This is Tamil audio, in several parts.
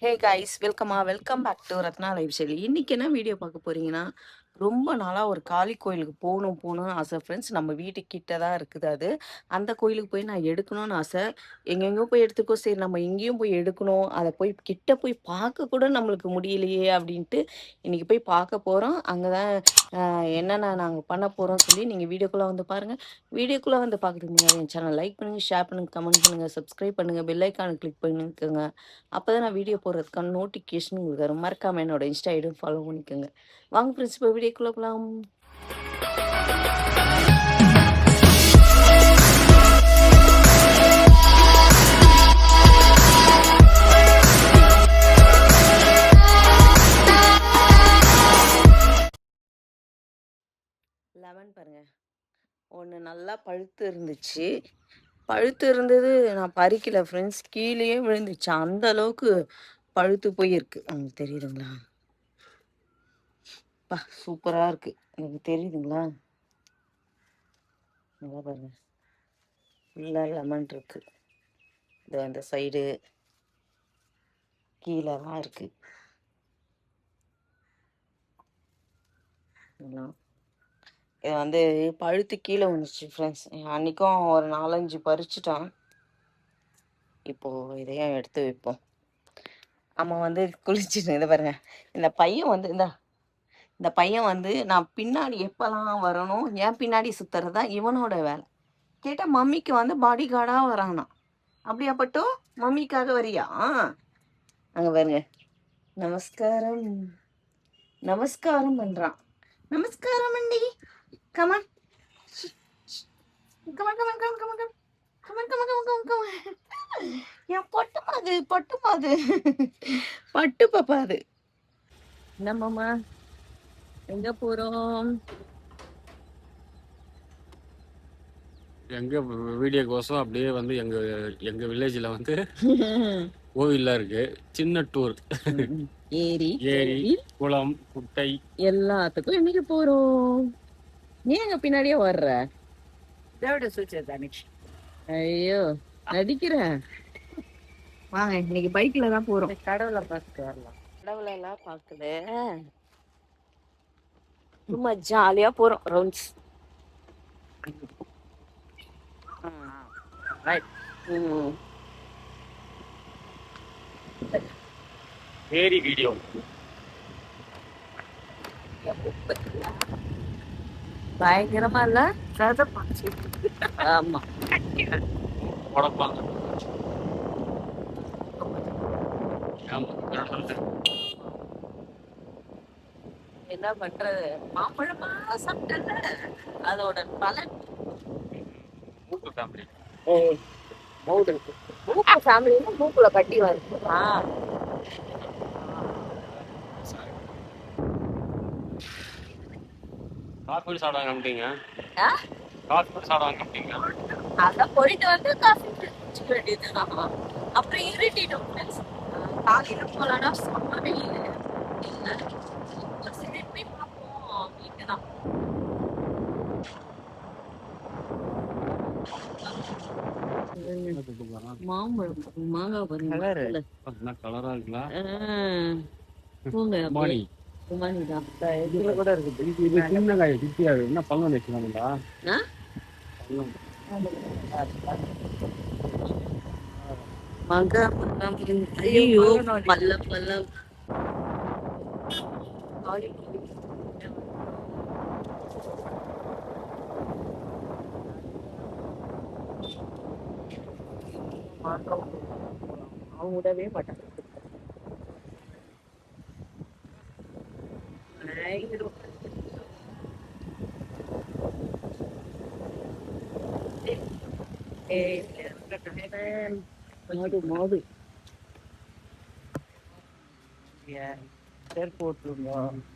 Hey guys welcome back to Ratna lifestyle. இன்னைக்கு என்ன வீடியோ பார்க்க போறீங்கன்னா, ரொம்ப நாளா ஒரு காளி கோயிலுக்கு போகணும்னு ஆசை ஃப்ரெண்ட்ஸ். நம்ம வீட்டுக்கு கிட்ட தான் இருக்குது அது. அந்த கோயிலுக்கு போய் நான் எடுக்கணும்னு ஆசை. எங்கெங்கேயோ போய் எடுத்துக்கோ, சரி நம்ம இங்கேயும் போய் எடுக்கணும், அதை போய் கிட்ட போய் பார்க்க கூட நம்மளுக்கு முடியலையே அப்படின்ட்டு இன்னைக்கு போய் பார்க்க போகிறோம். அங்கே தான் என்னென்ன நாங்கள் பண்ண போகிறோம் சொல்லி நீங்கள் வீடியோக்குள்ளே வந்து பாருங்கள். வீடியோக்குள்ளே வந்து பார்க்குறதுக்கு முன்னாடி என் சேனல் லைக் பண்ணுங்கள், ஷேர் பண்ணுங்கள், கமெண்ட் பண்ணுங்கள், சப்ஸ்கிரைப் பண்ணுங்கள், பெல் ஐக்கானை கிளிக் பண்ணிக்கோங்க. அப்பதான் நான் வீடியோ போடுறதுக்கான நோட்டிஃபிகேஷன் உங்களுக்கு வரும். மறக்காம என்னோட இன்ஸ்டா ஐடியும் ஃபாலோ பண்ணிக்கோங்க. வாங்க ஃப்ரெண்ட்ஸ், இப்போ வீடியோக்குள்ள போகலாம். லெமன் பாருங்க, ஒன்று நல்லா பழுத்து இருந்துச்சு. பழுத்து இருந்தது, நான் பறிக்கல ஃப்ரெண்ட்ஸ், கீழேயே விழுந்துச்சு. அந்த அளவுக்கு பழுத்து போயிருக்கு. உங்களுக்கு தெரியுதுங்களா? பா சூப்பராக இருக்கு. எனக்கு தெரியுதுங்களா? நல்லா பாருங்க, ஃபுல்லாக லெமன் இருக்கு. இது அந்த சைடு கீழே தான் இருக்கு. இது வந்து பழுத்து கீழே வந்துச்சு ஃப்ரெண்ட்ஸ். அன்றைக்கும் ஒரு 4-5 பறிச்சுட்டான். இப்போது இதையும் எடுத்து வைப்போம். நம்ம வந்து குளிச்சுட்டு இதை பாருங்க, இந்த பையன் வந்து இந்த பையன் வந்து நான் பின்னாடி எப்போல்லாம் வரணும், என் பின்னாடி சுற்றுறது தான் இவனோட வேலை. கேட்டால் மம்மிக்கு வந்து பாடி கார்டாக வரானா. அப்படியாப்பட்டோ மம்மிக்காக வரியா? அங்கே பாருங்க, நமஸ்காரம் நமஸ்காரம் பண்ணுறான். நமஸ்காரம் aunty, come on come on come on come on come on come on come on come on come on come on. என் பட்டுமா அது பட்டு பாப்பா அது. நம்மம்மா எங்க போறோம்? எங்க வீடியோக்கோசம் அப்படியே வந்து எங்க எங்க வில்லேஜ்ல வந்து கோவில்லாம் இருக்கு. சின்ன டூர். ஏரி குளம் குட்டை எல்லாத்துக்கும் இன்னைக்கு போறோம். நீ எங்க பின்னாடியே வர்ற? ஐயோ நடிக்கிறேன். வாங்க, இன்னைக்கு பைக்ல தான் போறோம். கடவுளை பார்த்துட்டு வரலாம். கடவுளை எல்லாம் பார்க்கல, சும்மா ஜாலியா போறோம் ரவுண்ட்ஸ். ஏரி வீடியோ பயங்கரமா இல்ல? ஆமா, உடப்பாங்க. என்ன பண்றது, மாம்பழமா சாப்பிட்டல அதோட பலன். மூக்கு ஃபேமிலி. மூக்கு ஃபேமிலின்னா மூக்குல கட்டி வருது. காஃபி சாப்பிட காமிட்டீங்க. காஃபி சாப்பிட காமிட்டீங்க. அதான் போயிட்டு வந்து காஃபி குடிச்சுக்க வேண்டியதுதான். அப்புறம் இருட்டிடும் ஃப்ரெண்ட்ஸ். காலையில போலான்னா செம்ம வெயில். சரி போய் பார்ப்போம் அப்படின்னு தான். மாம்பழம் மாங்காய் பாருங்க, கலரா இருக்குல்ல. பூங்க மணி மணிதான் இதுல கூட இருக்கு. இது சின்ன காய் குட்டியா இருக்கு. என்ன பழம் வச்சுக்கலாம்டா. ஐயோ பல்லம் பல்லம். அவன் விடவே மாட்டான். மாடு மாடு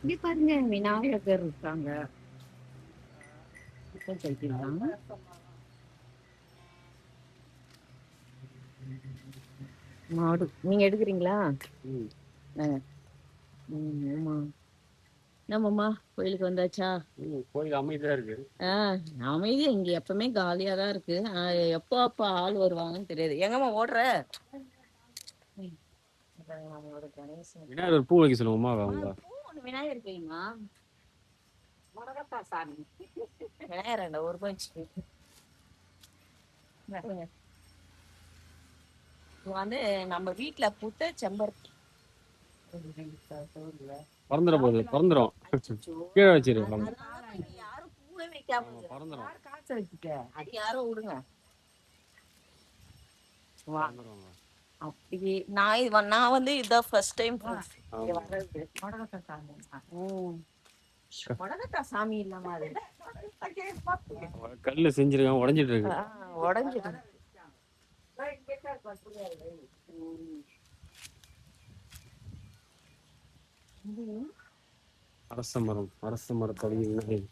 இங்க பாருங்க, விநாயகர் இருக்காங்க. மாடு நீங்க எடுக்கிறீங்களா? ஆமா. நம்மம்மா கோயிலுக்கு வந்தாச்சா? கோயில் அமைதியா இருக்கு. அமைதியா இங்க எப்பவுமே காலியா தான் இருக்கு. எப்போ அப்ப ஆள் வருவாங்கன்னு தெரியாது. எங்கம்மா ஓடுற? நம்மளோட கணேசன். விநாயகர் பூ வைக்க சொல்லுவோமா அவங்க. பூ ஒண்ணு விநாயகர் வைமா. விநாயகர் ரெண்டா ஒரு ரூபாய் இது வந்து நம்ம வீட்டுல பூத்த செம்பருத்தி. பறந்துட போகுது, பறந்துடும். கீழே வச்சிருக்கோம். யாரும் பூவே வைக்காம பறந்துடும். அது யாரோ விடுங்க. அப்படி நான் வந்து இதான் ஃபர்ஸ்ட் டைம் வர்றது. முடகத்தா சாமி இல்லாம அது கல்ல செஞ்சிருக்கான், உடஞ்சிட்டு இருக்கு. உடஞ்சிட்டு. அரச மரம், அரச மரத்தடி விநாயகர்.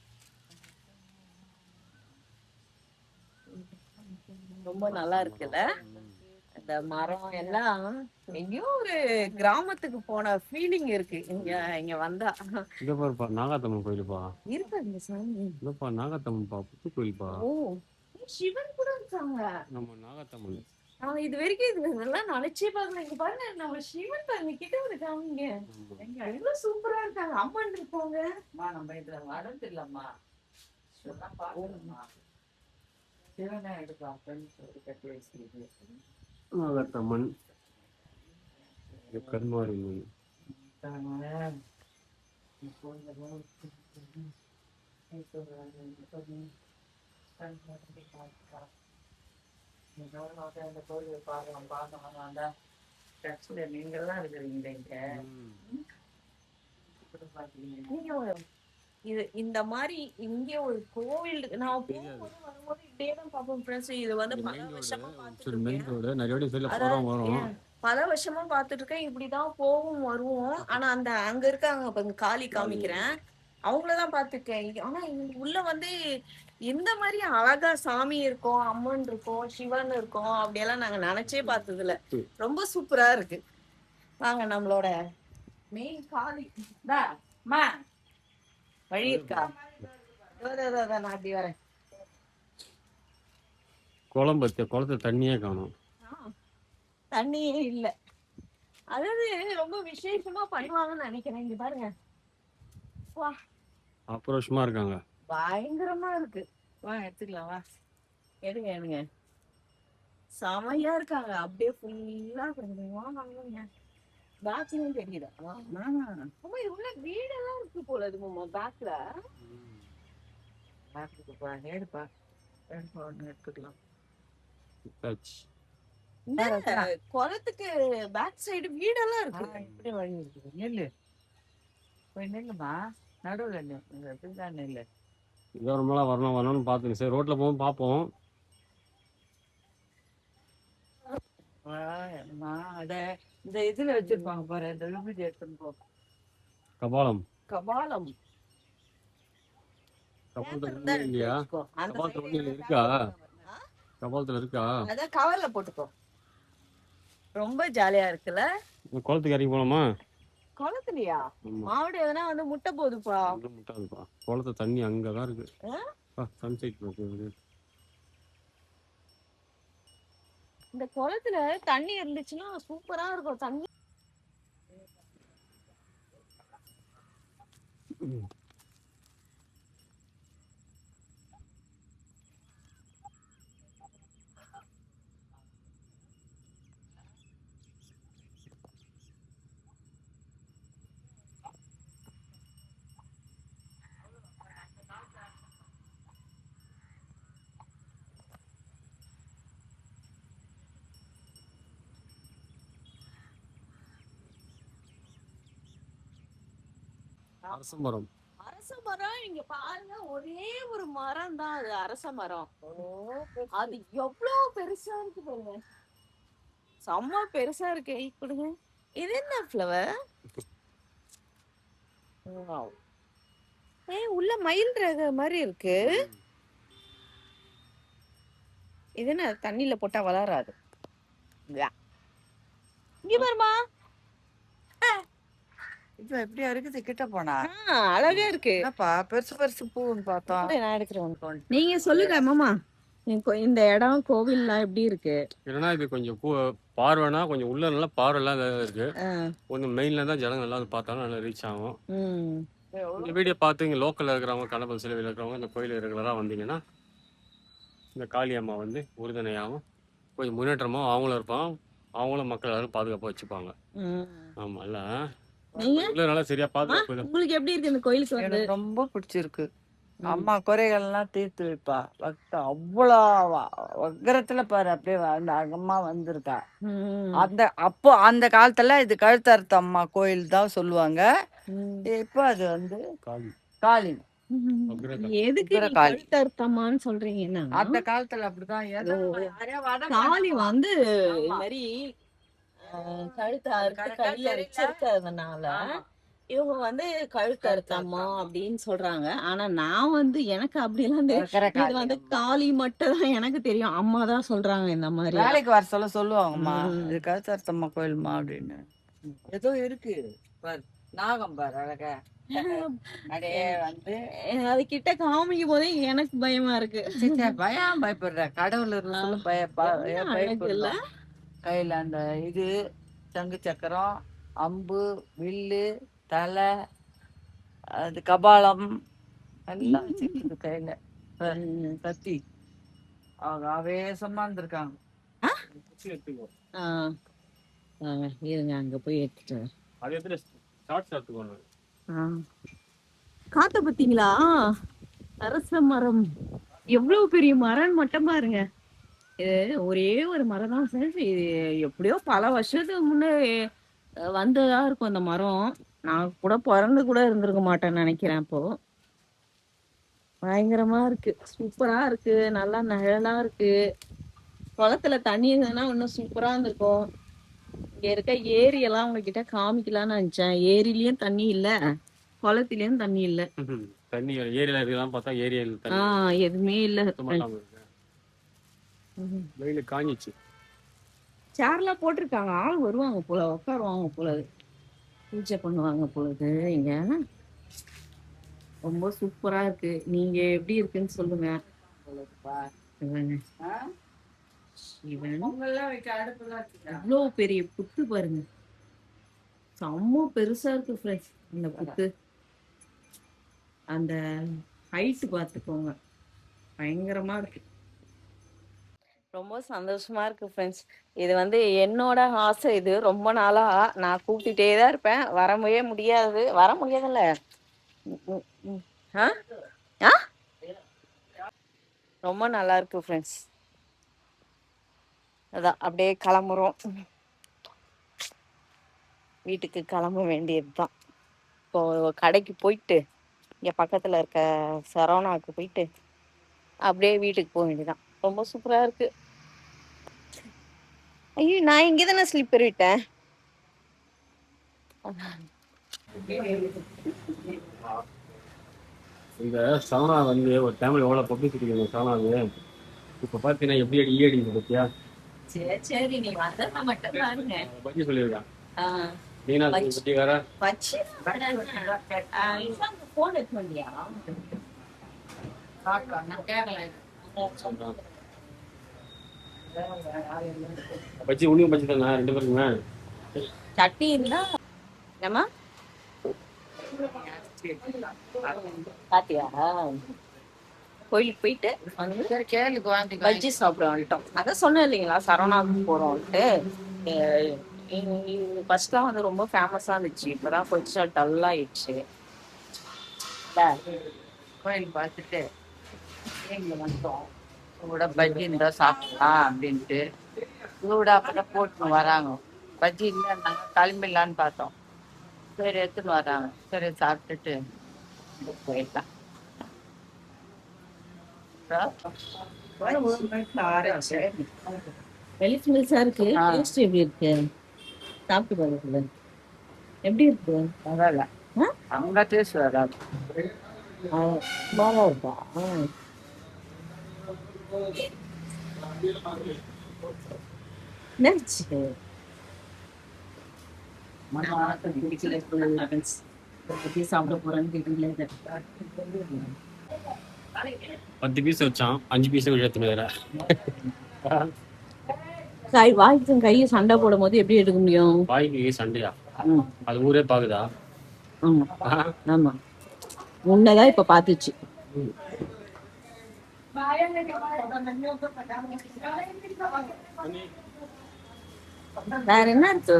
ரொம்ப நல்லா இருக்குல்ல இந்த மரம் எல்லாம். எங்கேயோ ஒரு கிராமத்துக்கு போன ஃபீலிங் இருக்கு இங்க வந்தா. இங்க பாருப்பா, நாகாத்தம்மன் கோயிலுப்பா இருக்கு இந்த சாமி. இல்லப்பா, நாகாத்தம்மன்பா, புத்து கோயில்பா. ஓ, சிவன் கூட இருக்காங்க. நம்ம நாகாத்தம்மன். நான் இது வரைக்கும் இது இதெல்லாம் நினைச்சே பார்க்கல. இங்க பாருங்க, நம்ம சிவன் தண்ணி கிட்ட ஒரு காமிங்க. எவ்வளவு சூப்பரா இருக்காங்க. அம்மன் இருக்காங்க. நம்ம இதுல வளர்ந்து இல்லம்மா சிவனை எடுக்கலாம். நாகாத்தம்மன், கருமாரி நீங்கெல்லாம் இருக்கிறீங்க இது இந்த மாதிரி இங்க ஒரு கோவில் இருக்கு. நான் போகும்போது வரும்போது இப்படியேதான் பார்ப்போம் ஃப்ரெண்ட்ஸ். இது வந்து பல வருஷமா பார்த்துட்டு இருக்கேன். இப்படிதான் போகும் வருவோம். ஆனா அந்த அங்க இருக்காங்க இப்ப காளி காமிக்கிறேன், அவங்களதான் பார்த்துருக்கேன். ஆனா இங்க உள்ள வந்து இந்த மாதிரி அழகா சாமி இருக்கும், அம்மன் இருக்கும், சிவன் இருக்கும், அப்படியெல்லாம் நாங்க நினைச்சே பார்த்ததுல. ரொம்ப சூப்பரா இருக்கு. வாங்க நம்மளோட மெயின் காளி வழி இருக்கா? நான் அப்படி வரேன். குளத்துல தண்ணியே காணும். தண்ணியே இல்ல. அதாவது ரொம்ப விசேஷமா பண்ணுவாங்கன்னு நினைக்கிறேன். இங்க பாருங்க, ஆக்ரோஷமா இருக்காங்க, பயங்கரமா இருக்கு. வா எடுத்துக்கலாம், வா எடுங்க எடுங்க. செமையா இருக்காங்க. அப்படியே ஃபுல்லா வாங்க. பேக்லயும் தெரியுதா? ஆமா, இது உள்ள வீடெல்லாம் இருக்கு போல இது மாமா. பேக்ல எடுப்பா எடுத்துக்கலாம். குளத்துக்கு பேக் சைடு வீடெல்லாம் இருக்கு. இப்படி வழி இருக்குது. நெல்லு போய் நெல்லுமா நடுவுல நெல்லு. கவர்மெண்ட்லாம் வரணும் வரணும்னு பார்த்துங்க. சரி, ரோட்ல போவோம் பார்ப்போம். இந்த இதுல வச்சிருப்பாங்க பாரு, இந்த விபூதி எடுத்துன்னு போ. கபாலம், கபாலம் இல்லையா? கபாலத்துல இருக்கா? கபாலத்துல இருக்கா? அதான் கவர்ல போட்டுக்கோ. ரொம்ப ஜாலியா இருக்குல்ல. குளத்துக்கு இறங்கி போலாமா? குளத்துலயா? மாவடு எதனா வந்து முட்டை போகுதுப்பா. முட்டாதுப்பா, குளத்து தண்ணி அங்கதான் இருக்கு. சன்செட் இந்த குளத்துல தண்ணி இருந்துச்சுன்னா சூப்பரா இருக்கும். தண்ணி அரச மரம். அரச மரம் இங்க பாருங்க, ஒரே ஒரு மரம் தான் அது, அரச மரம். அது எவ்வளவு பெருசா இருக்கு பாருங்க, செம்ம பெருசா இருக்கு. கொடுங்க, இது என்ன ஃப்ளவர்? உள்ள மயில் ரக மாதிரி இருக்கு. இது என்ன தண்ணியில போட்டா வளராது? இங்க பாருமா, இப்ப எப்படியா இருக்குது கிட்ட போனா? அழகா இருக்கு. பெருசு பெருசு பூன்னு பார்த்தோம். நான் எடுக்கிறேன். நீங்க சொல்லுங்க மாமா, இந்த இடம் கோவில்லாம் எப்படி இருக்கு? ஏன்னா இது கொஞ்சம் பார்வைனா கொஞ்சம் உள்ள நல்லா பார்வைலாம் இருக்கு. ஆ. கொஞ்சம் மெயின்ல தான் ஜனங்க நல்லா வந்து பார்த்தாலும் நல்லா ரீச் ஆகும். ம். இந்த வீடியோ பார்த்து இங்கே லோக்கலில் இருக்கிறவங்க கண்ணப்பன் சிலையில் இருக்கிறவங்க இந்த கோயில் ரெகுலராக வந்தீங்கன்னா இந்த காளியம்மா வந்து உறுதுணையாகவும் கொஞ்சம் முன்னேற்றமாகவும் அவங்களும் இருப்பாங்க. அவங்களும் மக்கள் எல்லாரும் பாதுகாப்பாக வச்சுப்பாங்க. ம். ஆமாம் இல்லை நீங்க நல்லா சரியா பாதுகாப்பு உங்களுக்கு எப்படி இருக்கு இந்த கோயிலுக்கு வந்து? எனக்கு ரொம்ப பிடிச்சிருக்கு. ம். அம்மா குறைகள்லாம் தீர்த்து வைப்பா. பக்தம் அவ்வளோ வக்கரத்துல பாரு அப்படியே அந்த அம்மா வந்திருக்கா. ம். அப்போ அந்த காலத்துல இது கழுத்தறுத்த அம்மா கோயில் தான் சொல்லுவாங்க. ம். இப்போ அது வந்து காளி காளி எதுக்கு உக்கிர நீங்க காளி. கழுத்தறுத்தம்மான்னு சொல்றீங்கன்னா, அந்த காலத்துல அப்படிதான் ஏதோ காளி வந்து இது ஆமா. மாதிரி கழுத்து அறுத்து கரெக்டா கையில தெரியல. வச்சிருக்கிறதுனால ஆமா. இவங்க வந்து கழுத்தறுத்தம்மா கழுத்தறுத்தம்மா. அப்படின்னு சொல்றாங்க. ஆனா நான் வந்து எனக்கு அப்படிலாம் உக்கிர இது காளி வந்து அம்மா. காளி மட்டும் தான் எனக்கு தெரியும். அம்மா தான் சொல்றாங்க இந்த மாதிரி எல்லாம். வேலைக்கு வர சொல்லுவாங்கம்மா. ம். இது கழுத்தறுத்தம்மா கோயில்மா அப்படின்னு. ஏதோ இருக்கு பாரு. நாகம் பாரு அழகா. அப்படியே வந்து அது கிட்ட காமிக்கும் போதே எனக்கு பயமா இருக்கு. சீச்சே, பயம் பயப்படுற கடவுள் இருக்க சொல்ல என்ன அழகு இல்ல? பயப்படணும். கையில அந்த இது சங்கு சக்கரம், அம்பு, வில்லு, தலை, அது கபாலம் எல்லாம் வச்சுக்கிட்டு கையில பாரு, ம். கத்தி அவங்க ஆவேசமா இருந்திருக்காங்க. எடுத்துக்கோ. ஆ. இருங்க அங்க போய் எடுத்துட்டு வரேன். அது எத்தனை ஷார்ட்ஸ் எடுத்துக்கோங்க. காத்த பாத்தீங்களா? அரச மரம் எவ்வளவு பெரிய மரம் மட்டும் பாருங்க. இது ஒரே ஒரு மரம் தான் ஃப்ரெண்ட்ஸ். இது எப்படியோ பல வருஷத்துக்கு முன்னே வந்ததா இருக்கும் அந்த மரம். நான் கூட பிறந்து கூட இருந்திருக்க மாட்டேன்னு நினைக்கிறேன் அப்போ. பயங்கரமா இருக்கு, சூப்பரா இருக்கு, நல்லா நிழலா இருக்கு. குளத்துல தண்ணி இருந்ததுன்னா இன்னும் சூப்பரா இருந்திருக்கும். இங்க இருக்க ஏரி எல்லாம் உங்ககிட்ட காமிக்கலாம்னு நினைச்சேன். ஏரியிலயும் தண்ணி இல்ல, குளத்திலயும் தண்ணி இல்ல. தண்ணி ஏரியில இருக்கலாம் பார்த்தா ஏரியில் தண்ணி எதுவுமே இல்ல. சுத்தமா இல்லாம இருக்கு. வெயில் காஞ்சிச்சு. சேர்லாம் போட்டிருக்காங்க. ஆள் வருவாங்க போல, உட்காருவாங்க போல, பூஜை பண்ணுவாங்க பொழுது. இங்க ரொம்ப சூப்பரா இருக்கு. நீங்க எப்படி இருக்குன்னு சொல்லுங்க. இவன் ஆ? இவன் பொங்கல்லாம் வைக்க அடுப்புலாம் இருக்குதா? அவ்வளோ பெரிய புத்து பாருங்க, செம்ம பெருசா இருக்கு ஃப்ரெண்ட்ஸ். இந்த புத்து அந்த ஹைட் பார்த்துக்கோங்க, பயங்கரமா இருக்கு. ரொம்ப சந்தோஷமா இருக்கு ஃப்ரெண்ட்ஸ். இது வந்து என்னோட ஆசை. இது ரொம்ப நாளா நான் கூப்பிட்டுட்டே தான் இருப்பேன், வரவே முடியாது. வர முடியாதுல்ல. ம், ம். ஆ? ஆ? ரொம்ப நல்லா இருக்கு ஃப்ரெண்ட்ஸ். அதான் அப்படியே கிளம்புறோம், வீட்டுக்கு கிளம்ப வேண்டியதுதான். இப்போ கடைக்கு போயிட்டு இங்கே பக்கத்தில் இருக்க சரவணாவுக்கு போயிட்டு அப்படியே வீட்டுக்கு போக வேண்டியதான். ரொம்ப சூப்பராக இருக்கு. ஐயோ, நான் இங்கே தானே ஸ்லிப்பர் விட்டேன். இந்த சவனா வந்து ஒரு டைம்ல எவ்வளவு பப்ளிசிட்டி இருக்கும் சவனாது. இப்ப பாத்தீங்கன்னா எப்படி அடி ஈடி பத்தியா சரி சரி, நீ வந்ததை மட்டும் பாருங்க. பத்தி சொல்லியிருக்கான். ஆ, நீனா வச்சு பத்தி வேற வச்சு போன் எடுக்க முடியா? நான் கேட்கல. சொல்றான். பச்சி உனியும் பச்சி தானே ரெண்டு பேருக்குமே. சட்டி இருந்தா ஏமா பாத்தியா? கோயிலுக்கு போயிட்டு வந்து சரி, கேளுக்கு வாங்கி பஜ்ஜி சாப்பிட வந்துட்டோம். அதான் சொன்னேன் இல்லைங்களா, சரவணாவுக்கு போறோம்ட்டு. ஃபர்ஸ்ட்லாம் வந்து ரொம்ப ஃபேமஸா இருந்துச்சு, இப்பதான் கொஞ்சம் டல் ஆயிடுச்சு. கோயில் பார்த்துட்டு இங்க வந்துட்டோம். சூடா பஜ்ஜி இருந்தா சாப்பிடலாம் அப்படின்ட்டு சூடா அப்பதான் போட்டுன்னு வராங்க. பஜ்ஜி இல்லைன்னாங்க, கிளம்பிடலான்னு பார்த்தோம். சரி எடுத்துன்னு வராங்க. சரி சாப்பிட்டுட்டு போயிடலாம். வெளிஸ்மெல்ஸா இருக்கு. ஆ. டேஸ்ட் எப்படி இருக்கு? சாப்பிட்டு பாருங்க, எப்படி இருக்கு? பரவாயில்ல, ஆ? அங்க டேஸ்ட் வராது. நல்லா இருக்கா? என்னாச்சு? பஜ்ஜி சாப்பிட போறேன்னு தெரியல. 10 பீஸ் வச்சான், 5 பீஸ் எடுத்துன்னு வேற. வாய்க்கும் கையும் சண்டை போடும் போது எப்படி எடுக்க முடியும்? வாய்க்கு சண்டையா? ம். அது ஊரே பாக்குதா? ஆமா ஆமா, முன்னதான் இப்ப பாத்துச்சு. ம். வேற என்ன இருக்கு?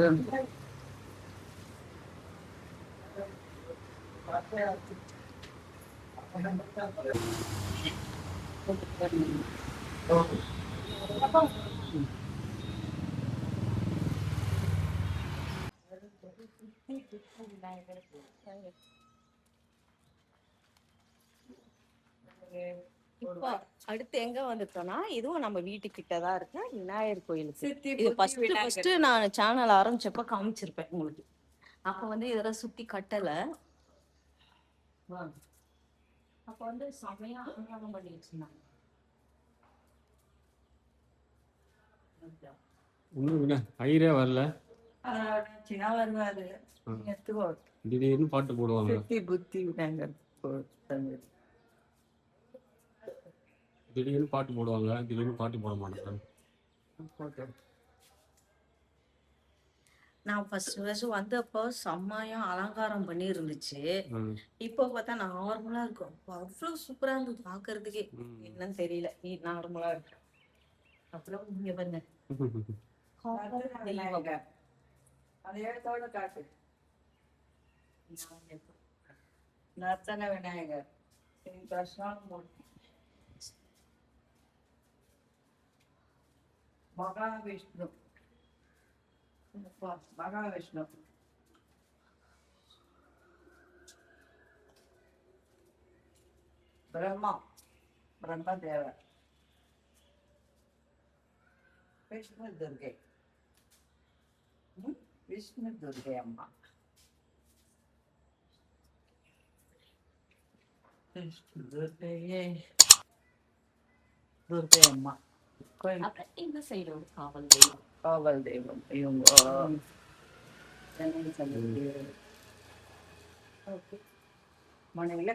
இப்போ அடுத்து எங்க வந்துட்டோம்னா, இதுவும் நம்ம வீட்டுக்கிட்ட தான் இருக்க விநாயகர் கோயிலுக்கு. இது ஃபர்ஸ்ட் நான் சேனல் ஆரம்பிச்சப்ப காமிச்சிருப்பேன் உங்களுக்கு. அப்ப வந்து இதெல்லாம் சுத்தி கட்டல. அப்ப வந்து செமையா அலங்காரம் பண்ணி வச்சிருந்தாங்க. ஒன்றும் ஐயரே வரல. சின்ன வருவாரு எடுத்துக்கோ. திடீர்னு பாட்டு போடுவாங்க. சுத்தி புத்தி விநாயகர் போட்டாங்க. திடீர்னு பாட்டு போடுவாங்க, திடீர்னு பாட்டு போட மாட்டாங்க. நான் ஃபர்ஸ்ட் வந்தப்போ செம்மையா அலங்காரம் பண்ணி இருந்துச்சு. ம். இப்போ பார்த்தா நார்மலா இருக்கும். அவ்வளவு சூப்பரா இருந்தது பாக்குறதுக்கே. ம். என்னன்னு தெரியல, நார்மலா இருக்கு. அப்புறம் இங்க பாருங்க, விநாயகர் அந்த இடத்தோட காட்டு. நர்த்தன விநாயகர் மகாவிஷ்ணு. மகாவிஷ்ணு பிரம்மதேவர் விஷ்ணு துர்கை. விஷ்ணு துர்கை அம்மா. விஷ்ணு துர்கையே துர்கை அம்மா கோயில். இந்த சைடு ஒரு காவல் தெய்வம். காவல் தெய்வம் இவங்க. மனைவில